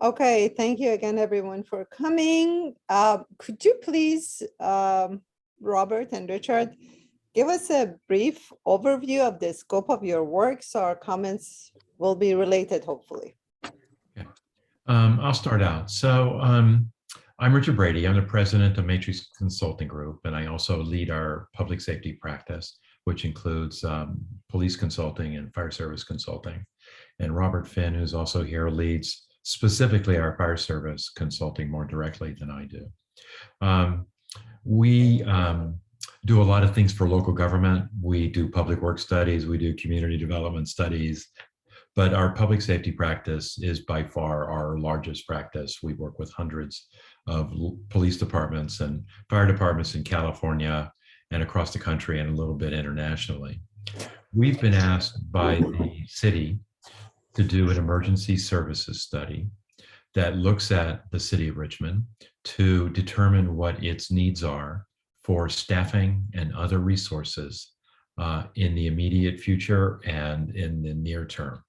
Okay, thank you again, everyone, for coming. Could you please, Robert and Richard, give us a brief overview of the scope of your work so our comments will be related, hopefully. Okay. I'll start out. So I'm Richard Brady. I'm the president of Matrix Consulting Group, and I also lead our public safety practice, which includes police consulting and fire service consulting. And Robert Finn, who's also here, leads specifically our fire service consulting more directly than I do. We do a lot of things for local government. We do public work studies, we do community development studies, but our public safety practice is by far our largest practice. We work with hundreds of police departments and fire departments in California and across the country and a little bit internationally. We've been asked by the city to do an emergency services study that looks at the City of Richmond to determine what its needs are for staffing and other resources in the immediate future and in the near term.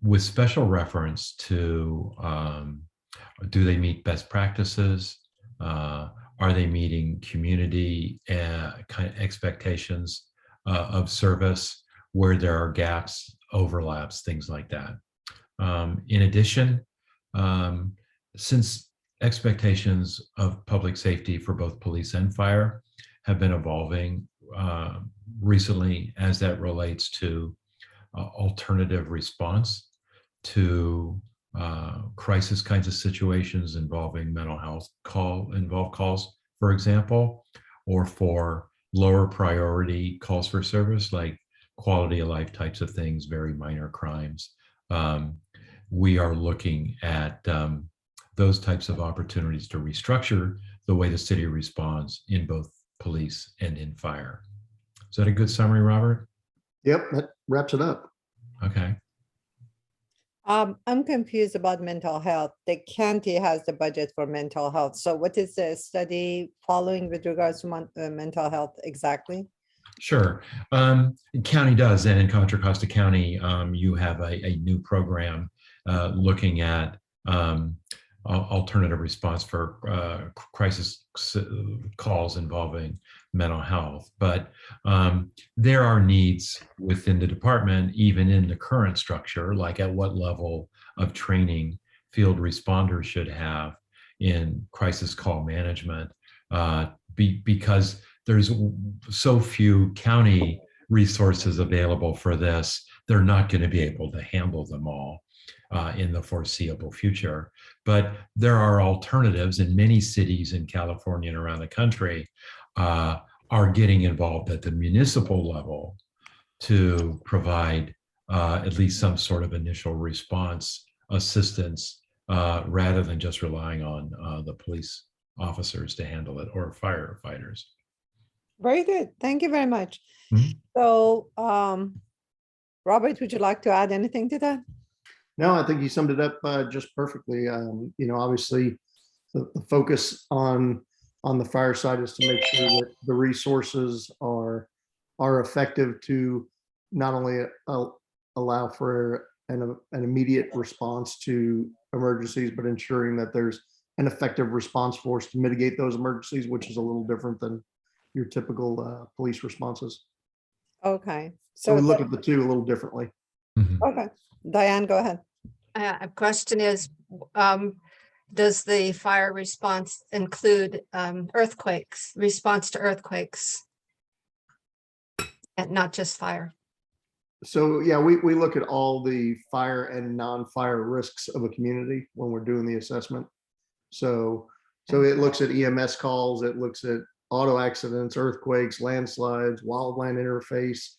With special reference to do they meet best practices? Are they meeting community kind of expectations of service? Where there are gaps, overlaps, things like that. In addition, since expectations of public safety for both police and fire have been evolving recently as that relates to alternative response to crisis kinds of situations involving mental health calls, for example, or for lower priority calls for service like quality of life types of things, very minor crimes. We are looking at those types of opportunities to restructure the way the city responds in both police and in fire. Is that a good summary, Robert? Yep, that wraps it up. Okay. I'm confused about mental health. The county has the budget for mental health. So what is the study following with regards to mental health exactly? Sure. County does, and in Contra, Costa County, you have a new program looking at alternative response for crisis calls involving mental health. But there are needs within the department, even in the current structure, like at what level of training field responders should have in crisis call management, because there's so few county resources available for this, they're not going to be able to handle them all in the foreseeable future. But there are alternatives, and many cities in California and around the country are getting involved at the municipal level to provide at least some sort of initial response assistance rather than just relying on the police officers to handle it or firefighters. Very good. Thank you very much. Mm-hmm. So, Robert, would you like to add anything to that? No, I think you summed it up just perfectly. You know, obviously, the focus on the fire side is to make sure that the resources are effective to not only allow for an immediate response to emergencies, but ensuring that there's an effective response force to mitigate those emergencies, which is a little different than your typical police responses. Okay. So we look at the two a little differently. Mm-hmm. Okay. Diane, go ahead. A question is, does the fire response include earthquakes, response to earthquakes, and not just fire? So yeah, we look at all the fire and non-fire risks of a community when we're doing the assessment. So it looks at EMS calls, it looks at auto accidents, earthquakes, landslides, wildland interface.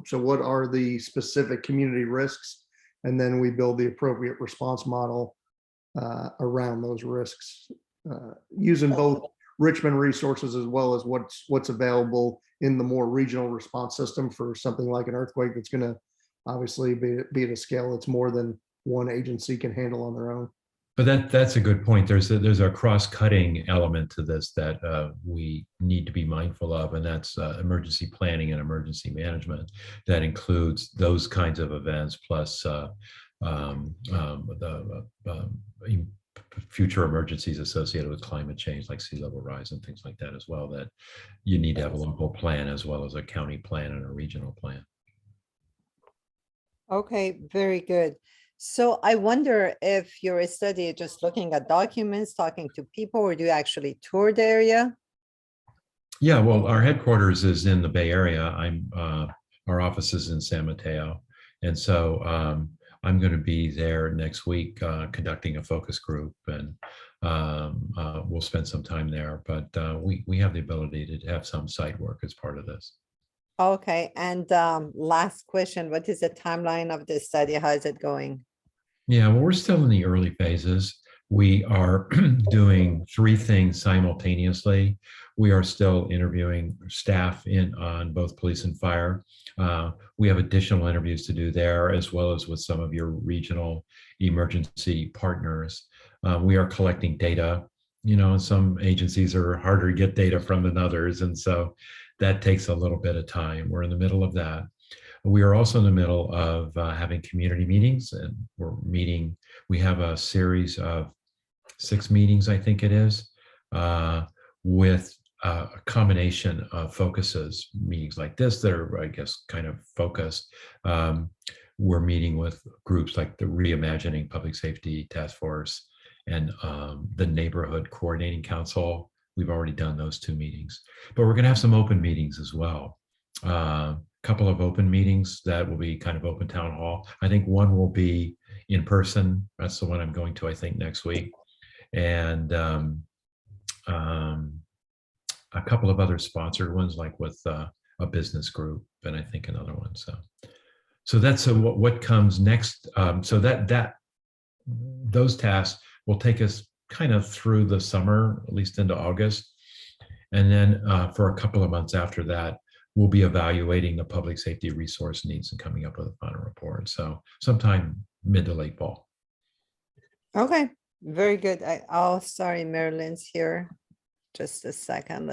So what are the specific community risks? And then we build the appropriate response model around those risks, using both Richmond resources as well as what's available in the more regional response system for something like an earthquake that's going to obviously be at a scale that's more than one agency can handle on their own. But that's a good point. There's a cross-cutting element to this that we need to be mindful of, and that's emergency planning and emergency management. That includes those kinds of events plus future emergencies associated with climate change, like sea level rise and things like that as well, that you need to have a local plan as well as a county plan and a regional plan. Okay, very good. So I wonder if your study is just looking at documents, talking to people, or do you actually tour the area? Yeah, well, our headquarters is in the Bay Area. Our office is in San Mateo. And so I'm going to be there next week conducting a focus group, and we'll spend some time there. But we have the ability to have some site work as part of this. Okay, and last question, what is the timeline of this study? How is it going? Yeah, well, we're still in the early phases. We are doing 3 things simultaneously. We are still interviewing staff on both police and fire. We have additional interviews to do there, as well as with some of your regional emergency partners. We are collecting data. You know, some agencies are harder to get data from than others, and so that takes a little bit of time. We're in the middle of that. We are also in the middle of having community meetings, and we have a series of 6 meetings, I think it is, with a combination of focuses, meetings like this that are, I guess, kind of focused. We're meeting with groups like the Reimagining Public Safety Task Force and the Neighborhood Coordinating Council. We've already done those 2 meetings, but we're going to have some open meetings as well. Couple of open meetings that will be kind of open town hall. I think one will be in person. That's the one I'm going to, I think, next week. And a couple of other sponsored ones, like with a business group, and I think another one. So that's what comes next. So those tasks will take us kind of through the summer, at least into August. And then for a couple of months after that, we'll be evaluating the public safety resource needs and coming up with a final report. So sometime mid to late fall. Okay, very good. Sorry, Marilyn's here. Just a second,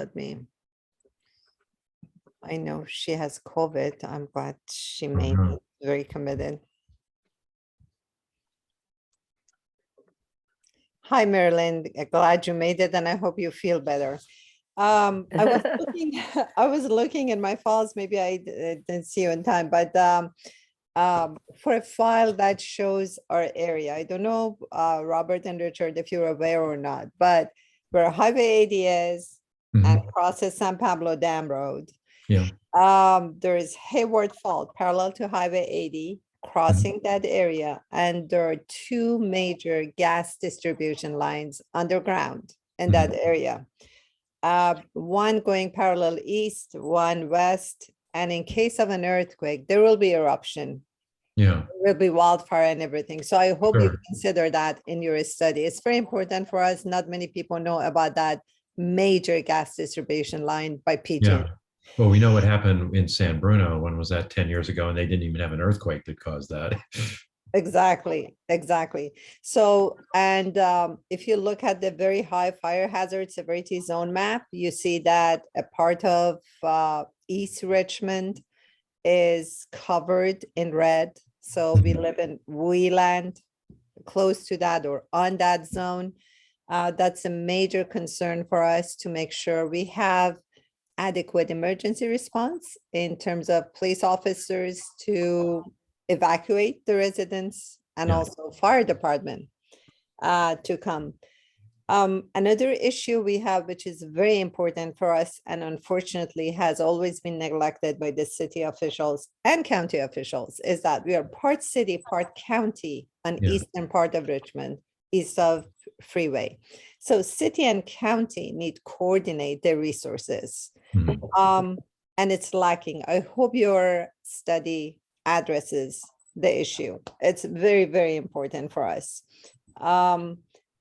I know she has COVID. I'm glad she made it, very committed. Hi, Marilyn. Glad you made it, and I hope you feel better. I was looking in my files. Maybe I didn't see you in time, but for a file that shows our area, I don't know, Robert and Richard, if you're aware or not, but where Highway 80 is and crosses San Pablo Dam Road. Yeah. There is Hayward Fault parallel to Highway 80 crossing that area, and there are 2 major gas distribution lines underground in that area. One going parallel east, one west, and in case of an earthquake, there will be eruption. Yeah. There will be wildfire and everything. So I hope you Sure. consider that in your study. It's very important for us. Not many people know about that major gas distribution line by PG. Yeah. Well, we know what happened in San Bruno. When was that? 10 years ago, and they didn't even have an earthquake that caused that. Exactly. So, and if you look at the very high fire hazard severity zone map, you see that a part of East Richmond is covered in red. So we live in Wheeland, close to that or on that zone. That's a major concern for us to make sure we have adequate emergency response in terms of police officers to evacuate the residents, and also fire department to come. Another issue we have, which is very important for us and unfortunately has always been neglected by the city officials and county officials, is that we are part city, part county on eastern part of Richmond, east of freeway. So city and county need to coordinate their resources. And it's lacking. I hope your study addresses the issue. It's very, very important for us.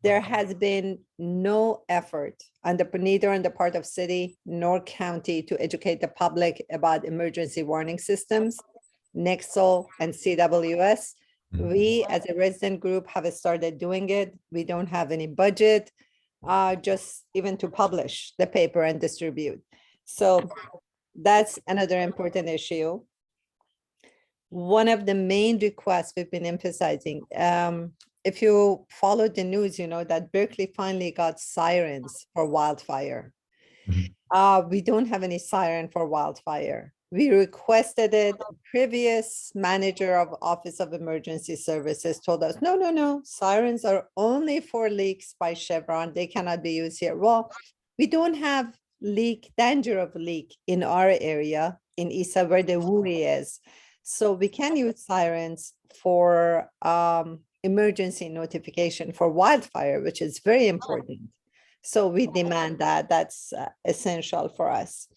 There has been no effort neither on the part of city nor county to educate the public about emergency warning systems, NIXL and CWS. We as a resident group have started doing it. We don't have any budget, just even to publish the paper and distribute. So that's another important issue. one of the main requests we've been emphasizing, if you followed the news, you know that Berkeley finally got sirens for wildfire. Mhm. We don't have any siren for wildfire. We requested it. Previous manager of Office of Emergency Services told us, no, no, no, sirens are only for leaks by Chevron. They cannot be used here. Well, we don't have danger of leak in our area in Isa where the WUI is. So we can use sirens for emergency notification for wildfire, which is very important. So we demand that. That's essential for us.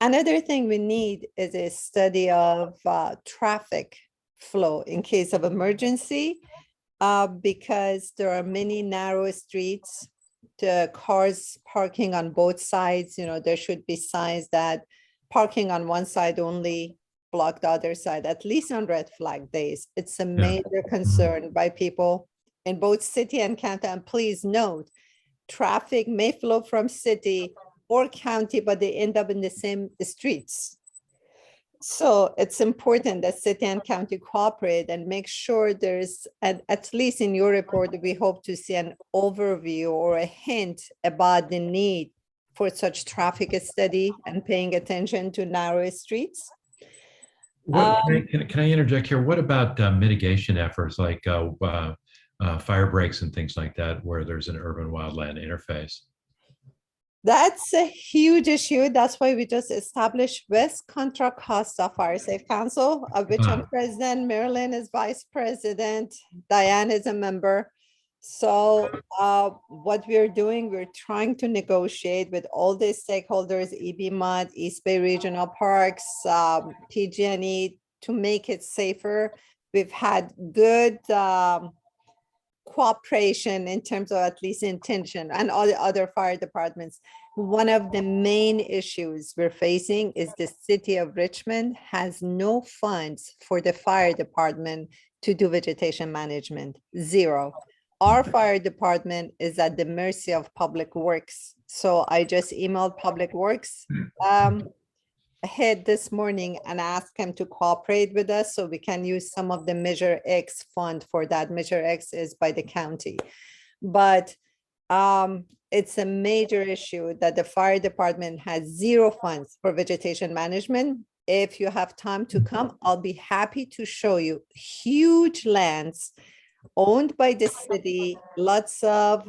Another thing we need is a study of traffic flow in case of emergency, because there are many narrow streets, the cars parking on both sides. You know, there should be signs that parking on one side only, block the other side, at least on red flag days. It's a major concern by people in both city and county. And please note, traffic may flow from city or county, but they end up in the same streets. So it's important that city and county cooperate and make sure there's, at least in your report, we hope to see an overview or a hint about the need for such traffic study and paying attention to narrow streets. Can I interject here? What about mitigation efforts like fire breaks and things like that, where there's an urban wildland interface? That's a huge issue. That's why we just established West Contra Costa Fire Safe Council, of which I'm president, Marilyn is vice president, Diane is a member. So what we're doing, we're trying to negotiate with all the stakeholders, EBMUD, East Bay Regional Parks, PG&E, to make it safer. We've had good cooperation in terms of at least intention, and all the other fire departments. One of the main issues we're facing is the City of Richmond has no funds for the fire department to do vegetation management, zero. Our fire department is at the mercy of Public Works. So I just emailed Public Works ahead this morning and asked him to cooperate with us so we can use some of the Measure X fund for that. Measure X is by the county. But it's a major issue that the fire department has zero funds for vegetation management. If you have time to come, I'll be happy to show you huge lands owned by the city, lots of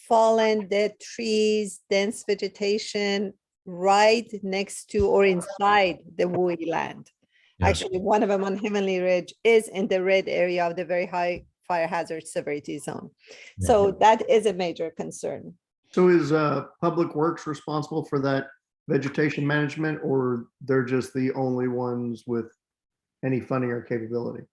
fallen dead trees, dense vegetation right next to or inside the WUI land. Yeah. Actually, one of them on Heavenly Ridge is in the red area of the very high fire hazard severity zone. So that is a major concern. So is Public Works responsible for that vegetation management, or they're just the only ones with any funding or capability?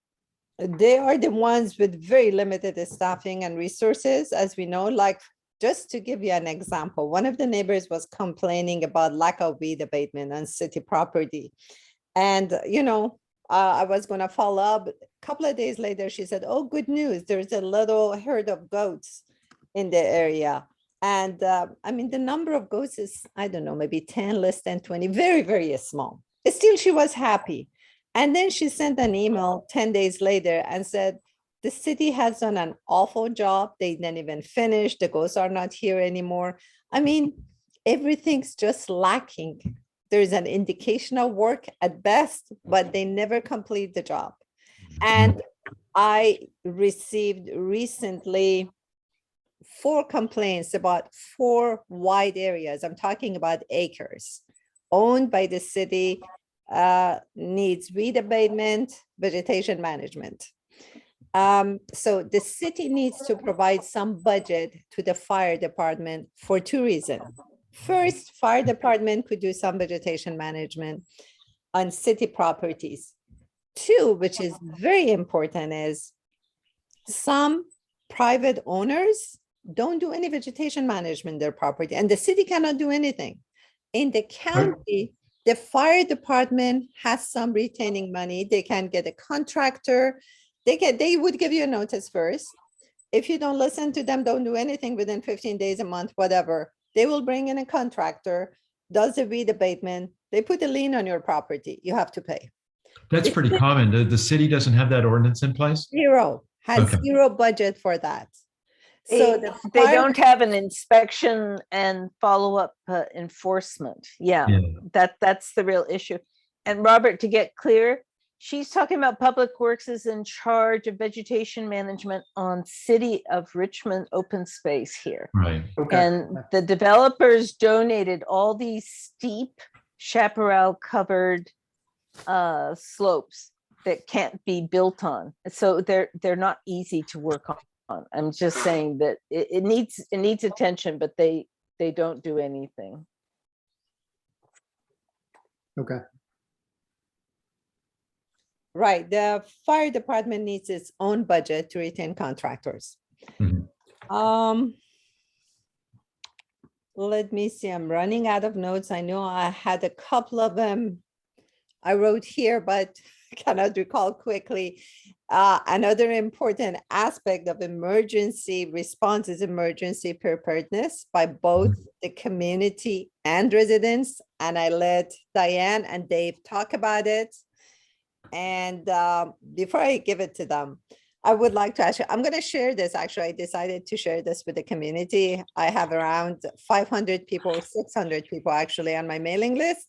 They are the ones with very limited staffing and resources, as we know. Like, just to give you an example, one of the neighbors was complaining about lack of weed abatement on city property. And, you know, I was going to follow up. A couple of days later, she said, oh, good news. There's a little herd of goats in the area. And I mean, the number of goats is, I don't know, maybe 10, less than 20, very, very small. Still, she was happy. And then she sent an email 10 days later and said, the city has done an awful job. They didn't even finish. The goats are not here anymore. I mean, everything's just lacking. There's an indication of work at best, but they never complete the job. And I received recently 4 complaints about 4 wide areas. I'm talking about acres owned by the city, needs weed abatement, vegetation management. So the city needs to provide some budget to the fire department for 2 reasons. First, fire department could do some vegetation management on city properties. 2, which is very important, is some private owners don't do any vegetation management in their property, and the city cannot do anything. In the county, the fire department has some retaining money. They can get a contractor. They would give you a notice first. If you don't listen to them, don't do anything within 15 days, a month, whatever, they will bring in a contractor, does the weed abatement. They put a lien on your property. You have to pay. That's pretty common. The city doesn't have that ordinance in place? Has Okay. zero budget for that. So the They fire- don't have an inspection and follow-up enforcement. Yeah, Yeah. that's the real issue. And Robert, to get clear, she's talking about Public Works is in charge of vegetation management on City of Richmond open space here. Right. Okay. And the developers donated all these steep chaparral covered slopes that can't be built on. So they're not easy to work on. I'm just saying that it needs attention, but they don't do anything. Okay. Right, the fire department needs its own budget to retain contractors. Mhm. Let me see, I'm running out of notes. I know I had a couple of them I wrote here, but cannot recall quickly. Another important aspect of emergency response is emergency preparedness by both the community and residents. And I let Diane and Dave talk about it. And before I give it to them, I would like to actually, I'm going to share this. Actually, I decided to share this with the community. I have around 500 people, 600 people actually on my mailing list.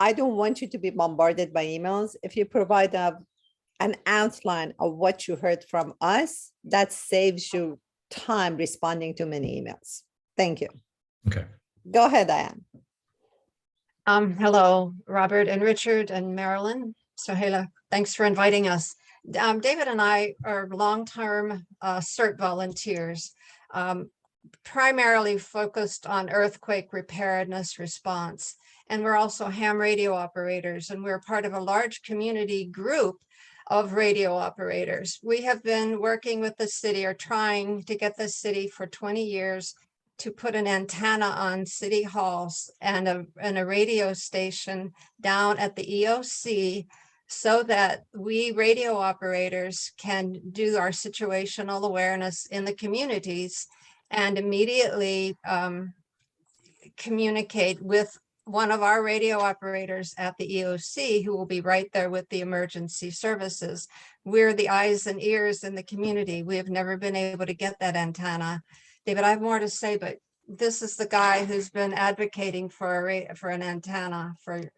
I don't want you to be bombarded by emails. If you provide an outline of what you heard from us, that saves you time responding to many emails. Thank you. Okay. Go ahead, Diane. Hello, Robert and Richard and Marilyn. Sohaila, thanks for inviting us. David and I are long-term CERT volunteers, primarily focused on earthquake preparedness response. And we're also ham radio operators, and we're part of a large community group of radio operators. We have been working with the city or trying to get the city for 20 years to put an antenna on city halls and a radio station down at the EOC so that we radio operators can do our situational awareness in the communities and immediately communicate with one of our radio operators at the EOC who will be right there with the emergency services. We're the eyes and ears in the community. We have never been able to get that antenna. David, I have more to say, but this is the guy who's been advocating for an antenna for a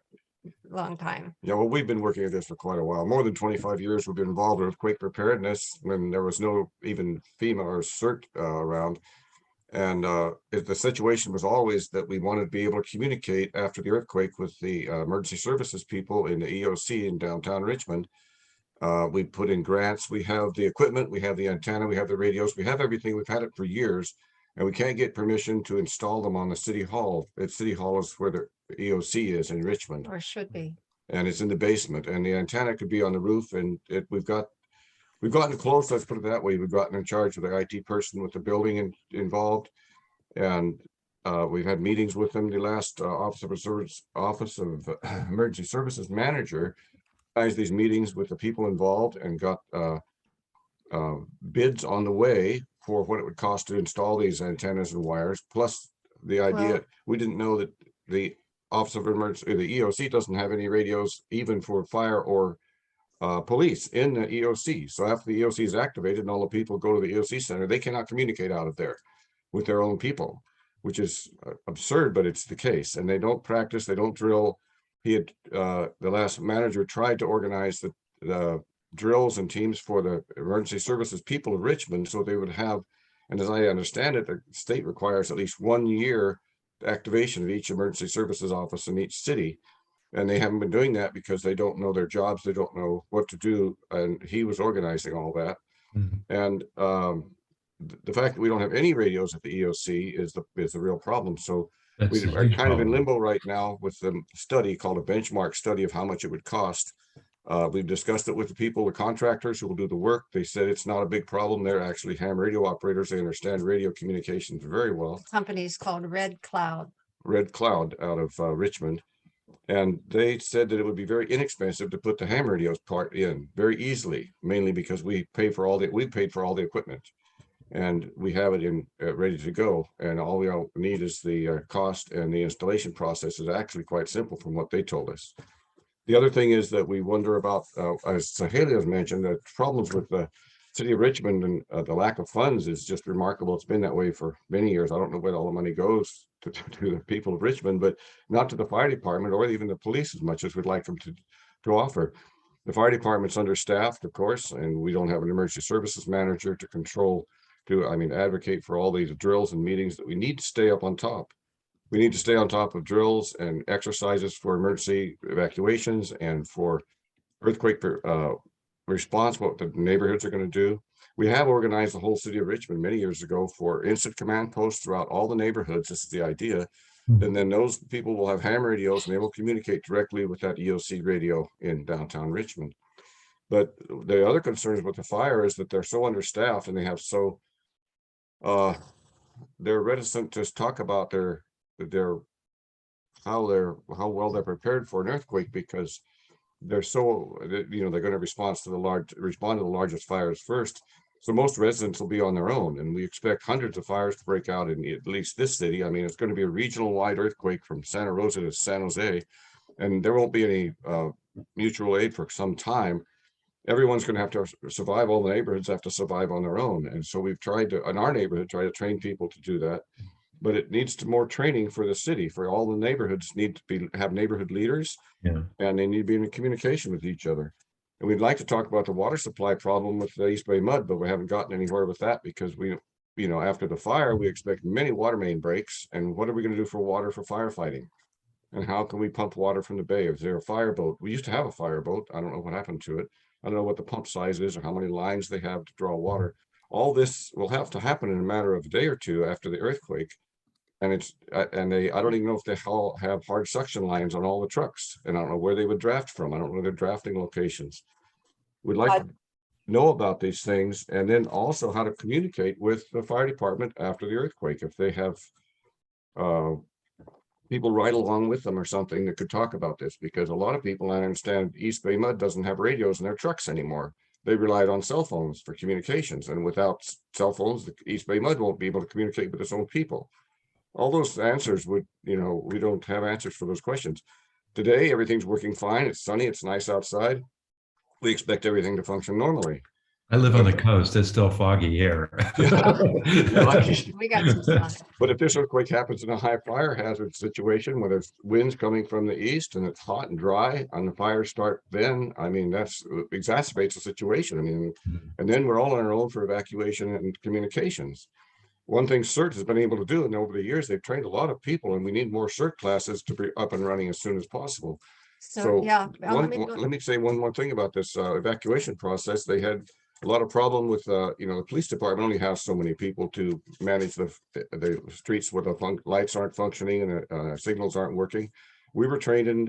long time. Yeah, well, we've been working at this for quite a while. More than 25 years we've been involved in earthquake preparedness when there was no even FEMA or CERT around. And the situation was always that we wanted to be able to communicate after the earthquake with the emergency services people in the EOC in downtown Richmond. We put in grants, we have the equipment, we have the antenna, we have the radios, we have everything. We've had it for years, and we can't get permission to install them on the city hall. City hall is where the EOC is in Richmond. Or should be. And it's in the basement, and the antenna could be on the roof, and we've gotten close, let's put it that way. We've gotten in charge of the IT person with the building involved. And we've had meetings with them. The last Office of Emergency Services manager has these meetings with the people involved and got bids on the way for what it would cost to install these antennas and wires. Plus the idea, we didn't know that the Office of Emergency, the EOC doesn't have any radios even for fire or police in the EOC. So after the EOC is activated and all the people go to the EOC center, they cannot communicate out of there with their own people, which is absurd, but it's the case. And they don't practice, they don't drill. He had, the last manager tried to organize the drills and teams for the emergency services people of Richmond so they would have, and as I understand it, the state requires at least 1 year activation of each emergency services office in each city. And they haven't been doing that because they don't know their jobs. They don't know what to do. And he was organizing all that. Mhm. And the fact that we don't have any radios at the EOC is the real problem. So That's we a are huge kind of in problem. limbo right now with the study called a benchmark study of how much it would cost. We've discussed it with the people, the contractors who will do the work. They said it's not a big problem. They're actually ham radio operators. They understand radio communications very well. Company's called Red Cloud. Red Cloud out of Richmond. And they said that it would be very inexpensive to put the ham radios part in very easily, mainly because we paid for all the equipment, and we have it in ready to go. And all we need is the cost, and the installation process is actually quite simple from what they told us. The other thing is that we wonder about, as Saheli has mentioned, the problems with the City of Richmond and the lack of funds is just remarkable. It's been that way for many years. I don't know where all the money goes to the people of Richmond, but not to the fire department or even the police as much as we'd like them to offer. The fire department's understaffed, of course, and we don't have an emergency services manager to advocate for all these drills and meetings that we need to stay up on top. We need to stay on top of drills and exercises for emergency evacuations and for earthquake response, what the neighborhoods are going to do. We have organized the whole city of Richmond many years ago for instant command posts throughout all the neighborhoods. This is the idea. And then those people will have ham radios and they will communicate directly with that EOC radio in downtown Richmond. But the other concerns with the fire is that they're so understaffed and they have they're reticent to talk about how well they're prepared for an earthquake, because they're so, they're going to respond to the largest fires first. So most residents will be on their own, and we expect hundreds of fires to break out in at least this city. I mean, it's going to be a regional wide earthquake from Santa Rosa to San Jose, and there won't be any mutual aid for some time. Everyone's going to have to survive. All the neighborhoods have to survive on their own. And so we've tried to, in our neighborhood, try to train people to do that. But it needs to more training for the city, for all the neighborhoods need to have neighborhood leaders, and they need to be in communication with each other. And we'd like to talk about the water supply problem with the East Bay mud, but we haven't gotten anywhere with that because after the fire, we expect many water main breaks. And what are we going to do for water for firefighting? And how can we pump water from the bay? Is there a fireboat? We used to have a fireboat. I don't know what happened to it. I don't know what the pump size is or how many lines they have to draw water. All this will have to happen in a matter of a day or two after the earthquake. And I don't even know if they all have hard suction lines on all the trucks. And I don't know where they would draft from. I don't know their drafting locations. We'd like to know about these things, and then also how to communicate with the fire department after the earthquake. If they have people ride along with them or something that could talk about this, because a lot of people, I understand, East Bay Mud doesn't have radios in their trucks anymore. They relied on cell phones for communications, and without cell phones, the East Bay Mud won't be able to communicate with its own people. All those answers we don't have answers for those questions. Today, everything's working fine. It's sunny. It's nice outside. We expect everything to function normally. I live on the coast. It's still foggy here. You're lucky. We got some sun. But if this earthquake happens in a high fire hazard situation where there's winds coming from the east and it's hot and dry and the fires start then, I mean, that's exacerbates the situation. I mean, and then we're all on our own for evacuation and communications. One thing CERT has been able to do, and over the years, they've trained a lot of people, and we need more CERT classes to be up and running as soon as possible. So yeah, let me say one more thing about this evacuation process. They had a lot of problem with, the police department only has so many people to manage the streets where the lights aren't functioning and the signals aren't working. We were trained in,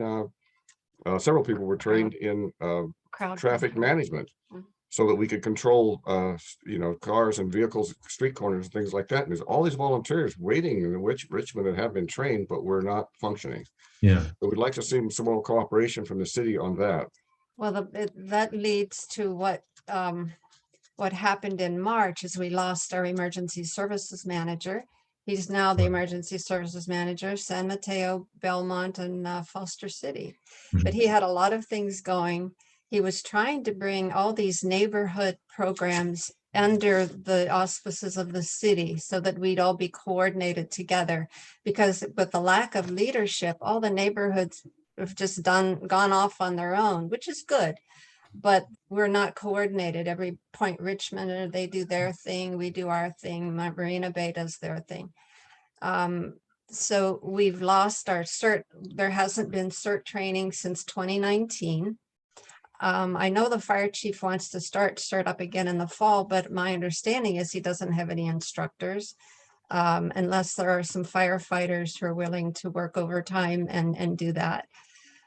several people were trained in traffic management, so that we could control, cars and vehicles, street corners and things like that. And there's all these volunteers waiting in Richmond that have been trained, but we're not functioning. Yeah. So we'd like to see some more cooperation from the city on that. Well, that leads to what happened in March is we lost our emergency services manager. He's now the emergency services manager, San Mateo, Belmont, and Foster City. But he had a lot of things going. He was trying to bring all these neighborhood programs under the auspices of the city so that we'd all be coordinated together, because with the lack of leadership, all the neighborhoods have just gone off on their own, which is good, but we're not coordinated. Every Point Richmond, they do their thing, we do our thing, Marina Bay does their thing. So we've lost our CERT. There hasn't been CERT training since 2019. I know the fire chief wants to start CERT up again in the fall, but my understanding is he doesn't have any instructors, unless there are some firefighters who are willing to work overtime and do that.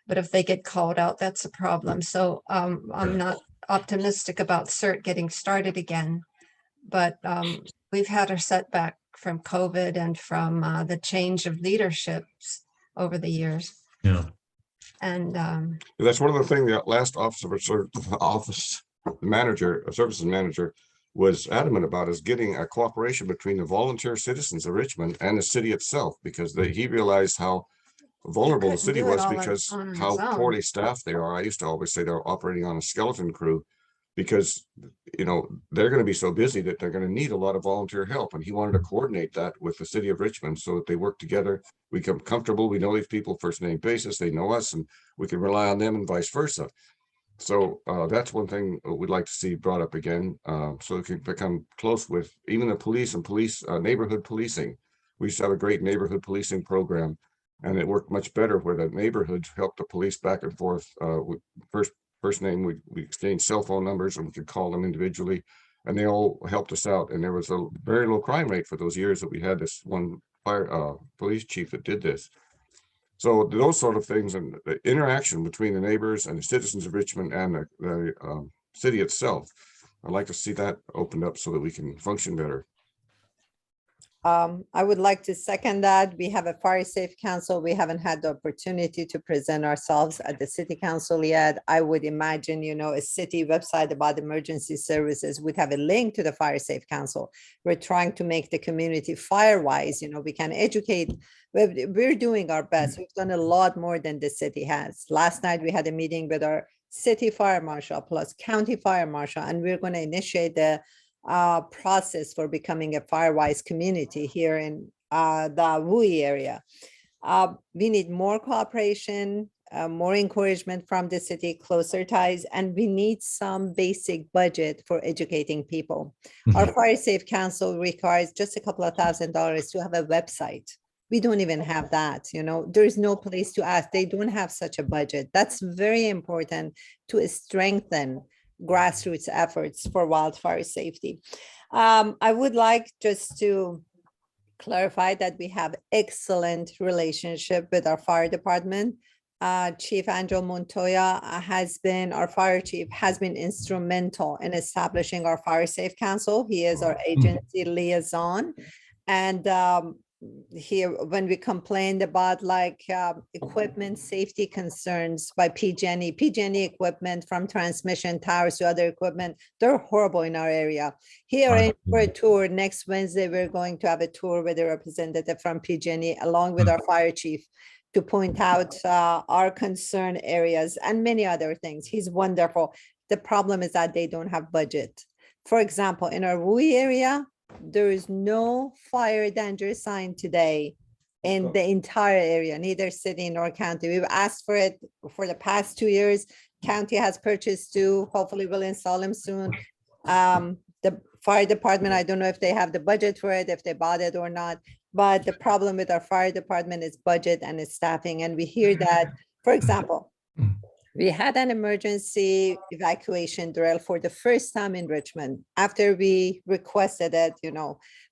But if they get called out, that's a problem. So I'm not optimistic about CERT getting started again, but we've had a setback from COVID and from the change of leaderships over the years. Yeah. And that's one of the things the last services manager was adamant about, is getting a cooperation between the volunteer citizens of Richmond and the city itself, because he realized how vulnerable the couldn't city do it was all on- because on its how own. poorly staffed they are. I used to always say they're operating on a skeleton crew because, they're going to be so busy that they're going to need a lot of volunteer help. And he wanted to coordinate that with the city of Richmond so that they work together. We become comfortable. We know these people first name basis. They know us and we can rely on them and vice versa. So that's one thing we'd like to see brought up again, so it can become close with even the police and neighborhood policing. We used to have a great neighborhood policing program, and it worked much better where the neighborhoods helped the police back and forth. First name, we exchanged cell phone numbers and we could call them individually, and they all helped us out. And there was a very low crime rate for those years that we had this one police chief that did this. So those sort of things and the interaction between the neighbors and the citizens of Richmond and the city itself, I'd like to see that opened up so that we can function better. I would like to second that. We have a fire safe council. We haven't had the opportunity to present ourselves at the city council yet. I would imagine, a city website about emergency services would have a link to the fire safe council. We're trying to make the community fire wise, we can educate. We're doing our best. We've done a lot more than the city has. Last night, we had a meeting with our city fire marshal plus county fire marshal, and we're going to initiate the process for becoming a firewise community here in the WUI area. We need more cooperation, more encouragement from the city, closer ties, and we need some basic budget for educating people. Our Fire Safe Council requires just a couple of $1,000s to have a website. We don't even have that, there is no place to ask. They don't have such a budget. That's very important to strengthen grassroots efforts for wildfire safety. I would like just to clarify that we have excellent relationship with our fire department. Chief Angel Montoya our fire chief, has been instrumental in establishing our Fire Safe Council. He is our agency liaison. And here, when we complained about equipment safety concerns by PG&E equipment from transmission towers to other equipment, they're horrible in our area. He arranged for a tour. Next Wednesday, we're going to have a tour with a representative from PG&E along with our fire chief to point out our concern areas and many other things. He's wonderful. The problem is that they don't have budget. For example, in our WUI area, there is no fire danger sign today in the entire area, neither city nor county. We've asked for it for the past 2 years. County has purchased 2. Hopefully we'll install them soon. The fire department, I don't know if they have the budget for it, if they bought it or not. But the problem with our fire department is budget and its staffing. And we hear that, for example, we had an emergency evacuation drill for the first time in Richmond after we requested it,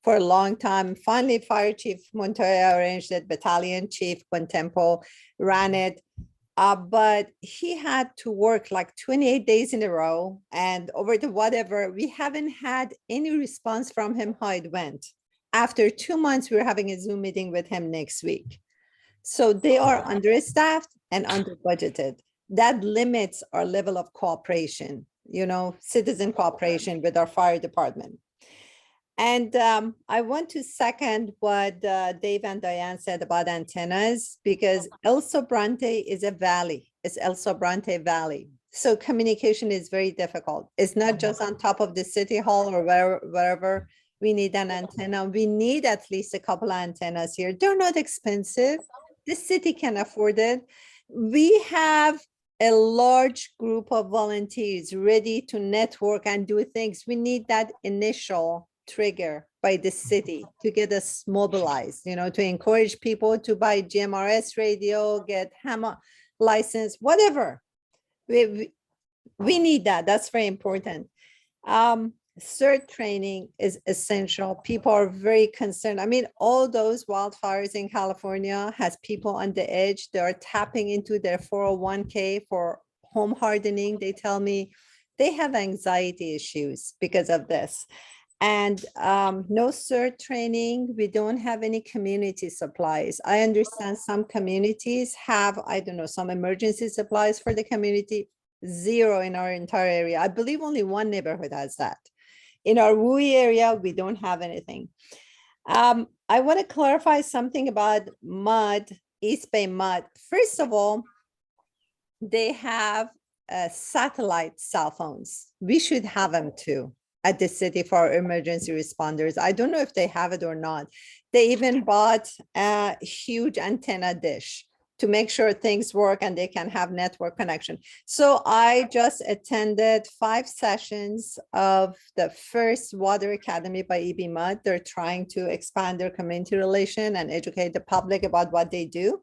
for a long time. Finally, Fire Chief Montoya arranged it, Battalion Chief Contempo ran it. But he had to work 28 days in a row, and over the whatever, we haven't had any response from him how it went. After 2 months, we're having a Zoom meeting with him next week. So they are understaffed and under budgeted. That limits our level of cooperation, citizen cooperation with our fire department. And I want to second what Dave and Diane said about antennas, because El Sobrante is a valley. It's El Sobrante Valley. So communication is very difficult. It's not just on top of the city hall or wherever. We need an antenna. We need at least a couple of antennas here. They're not expensive. The city can afford it. We have a large group of volunteers ready to network and do things. We need that initial trigger by the city to get us mobilized, to encourage people to buy GMRS radio, get HAMA license, whatever. We need that. That's very important. CERT training is essential. People are very concerned. I mean, all those wildfires in California has people on the edge. They are tapping into their 401k for home hardening. They tell me they have anxiety issues because of this. And no CERT training. We don't have any community supplies. I understand some communities have, some emergency supplies for the community. 0 in our entire area. I believe only 1 neighborhood has that. In our WUI area, we don't have anything. I want to clarify something about mud East Bay Mud. First of all, they have satellite cell phones. We should have them too at the city for our emergency responders. I don't know if they have it or not. They even bought a huge antenna dish to make sure things work and they can have network connection. So I just attended 5 sessions of the first Water Academy by EB Mud. They're trying to expand their community relation and educate the public about what they do.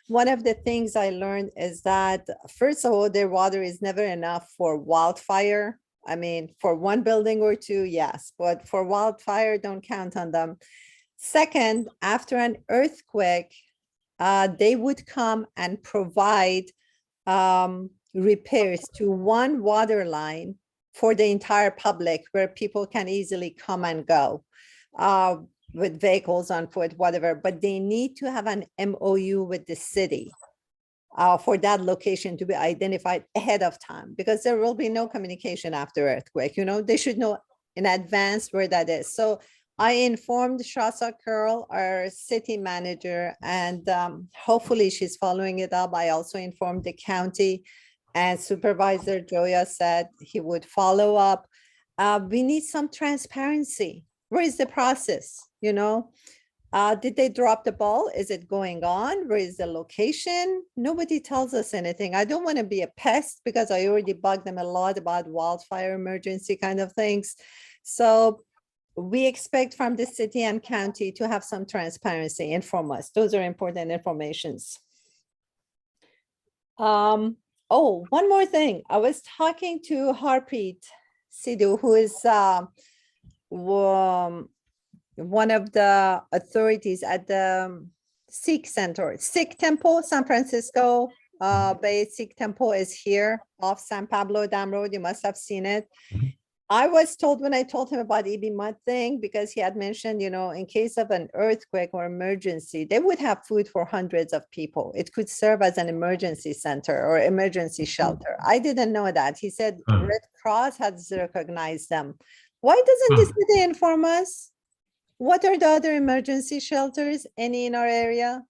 One of the things I learned is that, first of all, their water is never enough for wildfire. I mean, for one building or two, yes, but for wildfire, don't count on them. Second, after an earthquake, they would come and provide repairs to one water line for the entire public where people can easily come and go with vehicles on foot, whatever, but they need to have an MOU with the city for that location to be identified ahead of time, because there will be no communication after earthquake. You know, they should know in advance where that is. So I informed Shasa Curl, our city manager, and hopefully she's following it up. I also informed the county, and Supervisor Joya said he would follow up. We need some transparency. Where is the process? You know, did they drop the ball? Is it going on? Where is the location? Nobody tells us anything. I don't want to be a pest because I already bugged them a lot about wildfire emergency kind of things. So we expect from the city and county to have some transparency, inform us. Those are important informations. Oh, one more thing. I was talking to Harpreet Sidhu, who is one of the authorities at the Sikh Center, Sikh Temple, San Francisco Bay Sikh Temple is here off San Pablo Dam Road. You must have seen it. I was told when I told him about EB Mud thing, because he had mentioned, you know, in case of an earthquake or emergency, they would have food for hundreds of people. It could serve as an emergency center or emergency shelter. I didn't know that. He said Red Cross has recognized them. Why doesn't the city inform us? What are the other emergency shelters? Any in our area?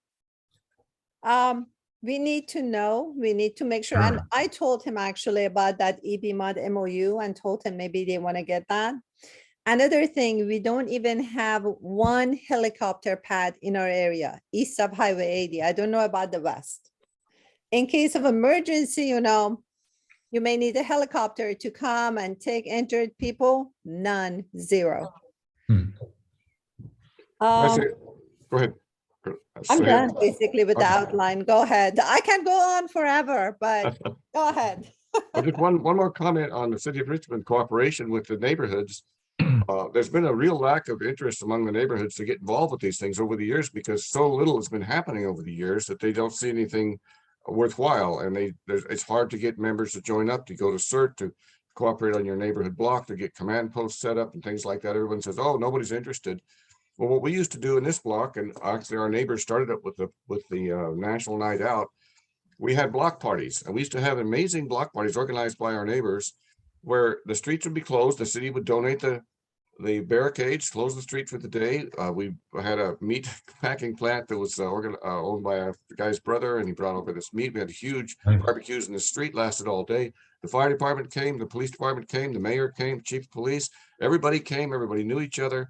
We need to know, we need to make sure. And I told him actually about that EB Mud MOU and told him maybe they want to get that. Another thing, we don't even have one helicopter pad in our area, east of Highway 80. I don't know about the west. In case of emergency, you know, you may need a helicopter to come and take injured people. None, zero. Go ahead. I'm done basically with the outline. Go ahead. I can go on forever, but go ahead. Well, just one more comment on the City of Richmond cooperation with the neighborhoods. There's been a real lack of interest among the neighborhoods to get involved with these things over the years, because so little has been happening over the years that they don't see anything worthwhile, and it's hard to get members to join up, to go to CERT, to cooperate on your neighborhood block, to get command posts set up and things like that. Everyone says, oh, nobody's interested. Well, what we used to do in this block, and actually our neighbors started up with the National Night Out, we had block parties, and we used to have amazing block parties organized by our neighbors, where the streets would be closed. The city would donate the barricades, close the street for the day. We had a meat packing plant that was owned by a guy's brother, and he brought over this meat. We had huge barbecues in the street, lasted all day. The fire department came, the police department came, the mayor came, chief of police, everybody came, everybody knew each other.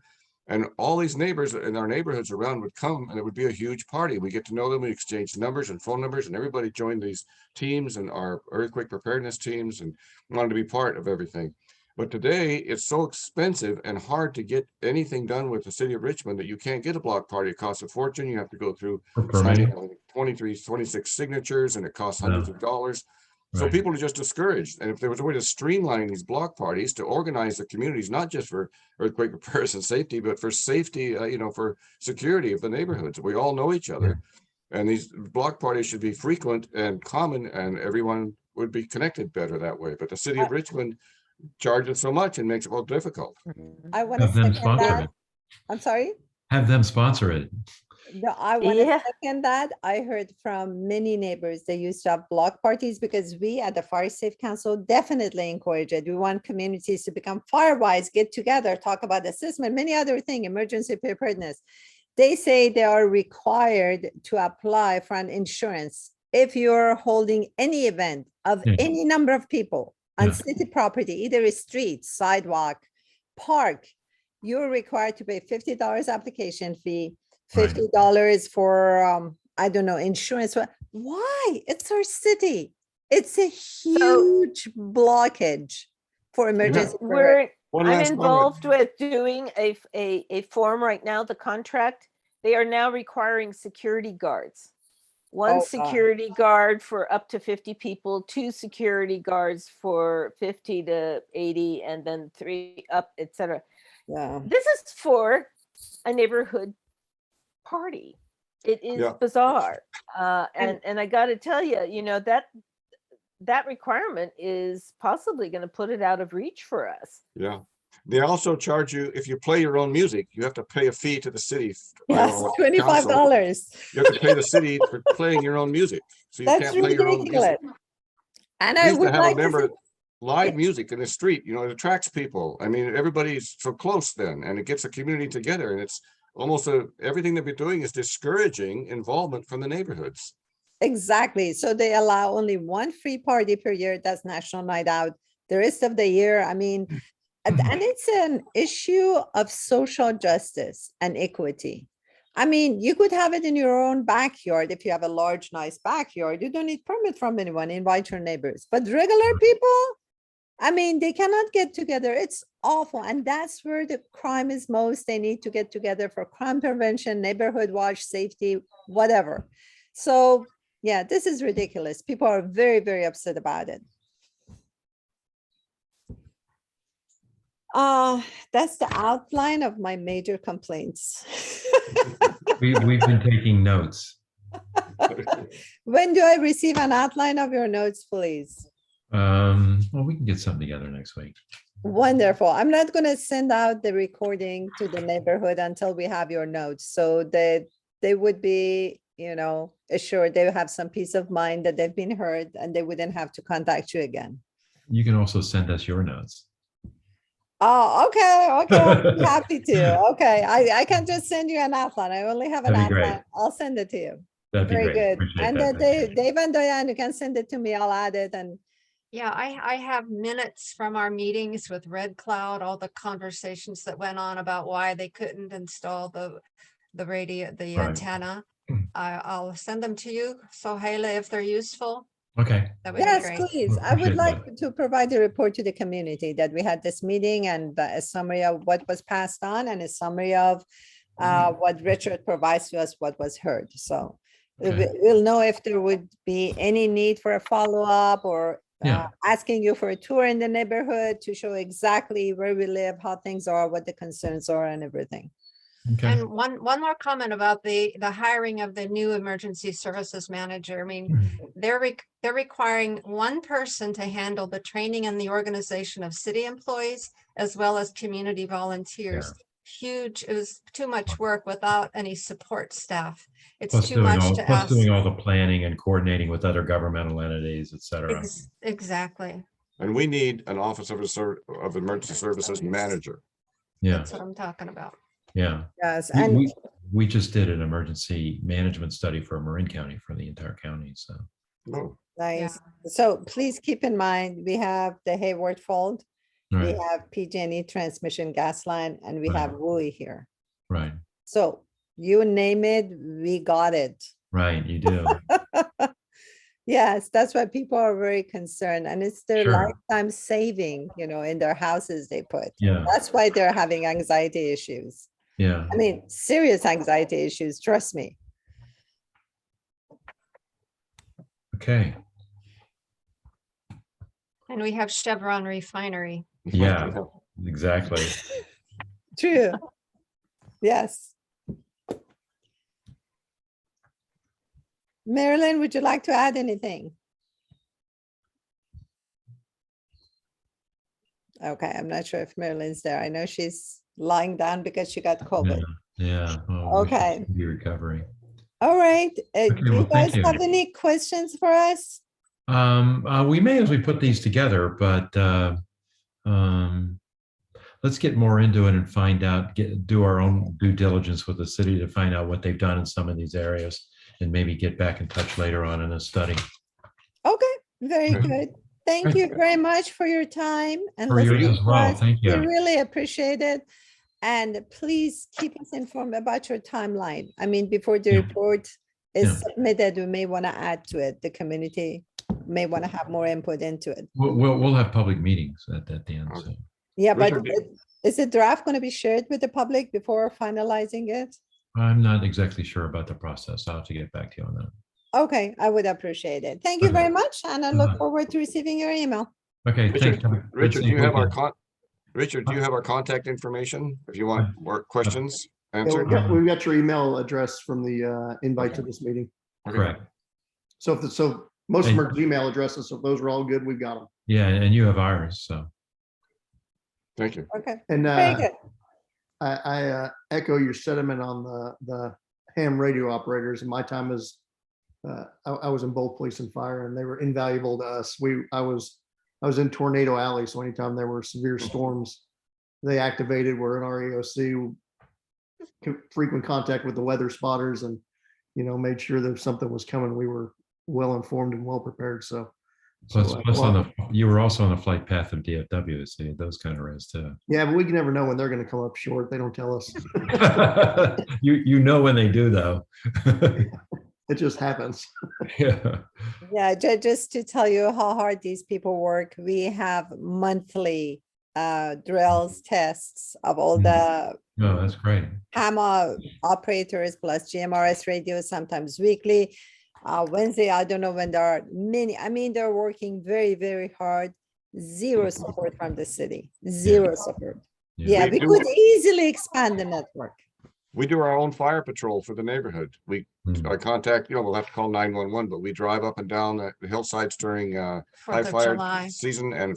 And all these neighbors in our neighborhoods around would come, and it would be a huge party. We get to know them, we exchange numbers and phone numbers, and everybody joined these teams and our earthquake preparedness teams and wanted to be part of everything. But today it's so expensive and hard to get anything done with the City of Richmond that you can't get a block party. It costs a fortune. You have to go through signing 26 signatures, and it costs hundreds of dollars. So people are just discouraged. And if there was a way to streamline these block parties to organize the communities, not just for earthquake repairs and safety, but for safety, for security of the neighborhoods. We all know each other. And these block parties should be frequent and common, and everyone would be connected better that way. But the City of Richmond charges so much and makes it more difficult. I want to second that. I'm sorry? Have them sponsor it. No, I want to second that. I heard from many neighbors they used to have block parties, because we at the Fire Safe Council definitely encourage it. We want communities to become fire-wise, get together, talk about assessment, many other things, emergency preparedness. they say they are required to apply for an insurance if you're holding any event of Yeah. any number of people on Yeah. city property, either a street, sidewalk, park. You're required to pay $50 application fee, Right. $50 for I don't know, insurance. Why? It's our city. It's a huge blockage for emergency. preparedness. One I'm last comment. involved with doing a form right now, the contract. They are now requiring security guards. One Oh, God. security guard for up to 50 people, 2 security guards for 50 to 80, and then 3 up, etc. Yeah. This is for a neighborhood party. It is Yeah. bizarre. And I got to tell you, you know, that requirement is possibly going to put it out of reach for us. Yeah. They also charge you, if you play your own music, you have to pay a fee to the city. Yes, council. $25. You have to pay the city for playing your own music. So you That's can't play your own ridiculous. music. And We I used to would have a like to member see, live music in the street, you know, it attracts people. I mean, everybody's so close then, and it gets a community together, and it's almost everything that we're doing is discouraging involvement from the neighborhoods. exactly. So they allow only one free party per year. That's National Night Out. The rest of the year, I mean, and it's an issue of social justice and equity. I mean, you could have it in your own backyard. If you have a large, nice backyard, you don't need permit from anyone. Invite your neighbors. But regular people, I mean, they cannot get together. It's awful. And that's where the crime is most. They need to get together for crime prevention, neighborhood watch, safety, whatever. So yeah, this is ridiculous. People are very, very upset about it. That's the outline of my major complaints. We've been taking notes. When do I receive an outline of your notes, please? Well, we can get something together next week. Wonderful. I'm not going to send out the recording to the neighborhood until we have your notes, so that they would be, you know, assured they have some peace of mind that they've been heard and they wouldn't have to contact you again. You can also send us your notes. Oh, okay. I'll be happy to. Okay. I can just send you an outline. I only have an That'd be great. outline. I'll send it to you. That'd be Very great. good. Appreciate And that. Dave and Diane, you can send it to me. I'll add it. And Yeah, I have minutes from our meetings with Red Cloud, all the conversations that went on about why they couldn't install the radio, the Right. antenna. I'll send them to you, Sohaila, if they're useful. Okay. That would be yes, great. please. I would Appreciate like to provide a report to the community that we had this meeting and a summary of what was passed on and a summary of what Richard provides to us, what was heard. So Okay. we'll know if there would be any need for a follow-up or Yeah. asking you for a tour in the neighborhood to show exactly where we live, how things are, what the concerns are and everything. Okay. And one more comment about the hiring of the new emergency services manager. I mean, they're requiring one person to handle the training and the organization of city employees as well as community volunteers. Huge, it was too much work without any support staff. It's Plus too doing much all, to plus ask. doing all the planning and coordinating with other governmental entities, et cetera. Exactly. And we need an office of emergency services manager. Yeah. That's what I'm talking about. Yeah. Yes, We- and We just did an emergency management study for Marin County, for the entire county. So, Oh, nice. So please keep in mind, we have the Hayward Fault, we right, have PG&E transmission gas line, and we Right. have Wooey here. right, So you name it, we got it. right. You do. Yes, that's why people are very concerned and it's their Sure. lifetime saving, you know, in their houses they put. Yeah. That's why they're having anxiety issues. Yeah. I mean, serious anxiety issues, trust me. Okay. And we have Chevron Refinery. Yeah. Exactly. True. Yes. Marilyn, would you like to add anything? Okay, I'm not sure if Marilyn's there. I know she's lying down because she got COVID. Yeah. Oh, we should Okay. Be recovering. All right. Do well, you guys thank you. have any questions for us? We may as we put these together, but let's get more into it and find out, do our own due diligence with the city to find out what they've done in some of these areas and maybe get back in touch later on in a study. Okay, very Good. good. Thank you very much for your time and For yours listening as to well. us. Thank We you. really appreciate it. And please keep us informed about your timeline. I mean, before the Yeah. report is Yeah. submitted, we may want to add to it. The community may want to have more input into it. We'll have public meetings at the end. So. Yeah, but Richard, is the draft going to be shared with the public before finalizing it? I'm not exactly sure about the process. I'll have to get back to you on that. Okay, I would appreciate it. Thank you Okay. very much, and I look forward to receiving your email. Okay, Richard, thanks. Richard, do you have our contact information if you want more questions Yeah, answered? we've got your email address from the invite to this meeting. Okay. Correct. So most of them are Gmail addresses. So if those are all good, we've got them. Yeah, and you have ours, so. Thank you. Okay, And very good. I echo your sentiment on the ham radio operators. In my time as I was in both police and fire, and they were invaluable to us. I was in Tornado Alley, so anytime there were severe storms, they activated. We're in our EOC, frequent contact with the weather spotters, and made sure that if something was coming, we were well informed and well prepared. So. Plus you were also on the flight path of DFW, so you had those kind of risks too. Yeah, but we can never know when they're going to come up short. They don't tell us. you know when they do though. It just happens. Yeah. Yeah, just to tell you how hard these people work, we have monthly drills, tests of all the No, that's great. ham operators plus GMRS radios, sometimes weekly. Wednesday, I don't know when there are many. I mean, they're working very, very hard. Zero support from the city. Zero support. Yeah, we could easily expand the network. We do our own fire patrol for the neighborhood. We contact, we'll have to call 911, but we drive up and down the hillsides during high 4th of fire July. season and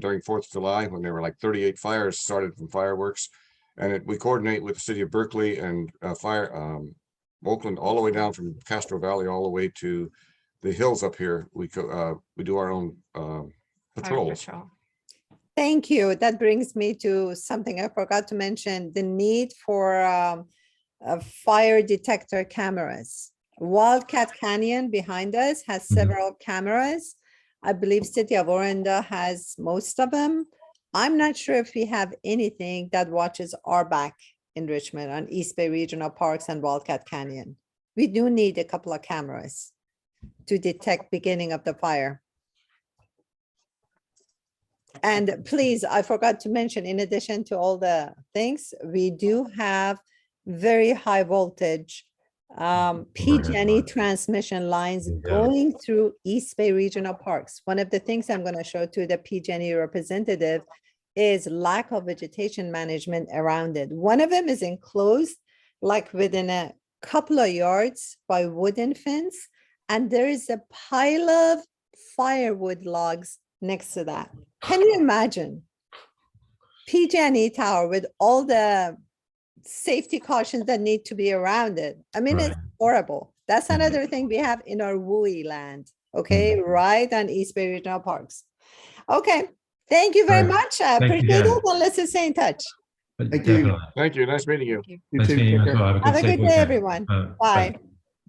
during 4th of July when there were like 38 fires started from fireworks. And we coordinate with the city of Berkeley and Oakland, all the way down from Castro Valley, all the way to the hills up here. We do our own Fire patrols. patrol. Thank you. That brings me to something I forgot to mention, the need for fire detector cameras. Wildcat Canyon behind us has several cameras. I believe City of Orinda has most of them. I'm not sure if we have anything that watches our back in Richmond on East Bay Regional Parks and Wildcat Canyon. We do need a couple of cameras to detect beginning of the fire. And please, I forgot to mention, in addition to all the things, we do have very high voltage PG&E transmission lines going through East Bay Regional Parks. One of the things I'm going to show to the PG&E representative is lack of vegetation management around it. One of them is enclosed like within a couple of yards by wooden fence, and there is a pile of firewood logs next to that. Can you imagine? PG&E tower with all the safety cautions that need to be around it. I mean, it's horrible. That's another thing we have in our WUI land, okay? Right on East Bay Regional Parks. Okay, thank you very much. I appreciate it, and let's just stay in touch. Thank you. Thank you. Nice meeting you. You Nice too. meeting you Take as care. well. Have a safe good day, weekend. everyone. Bye. Bye.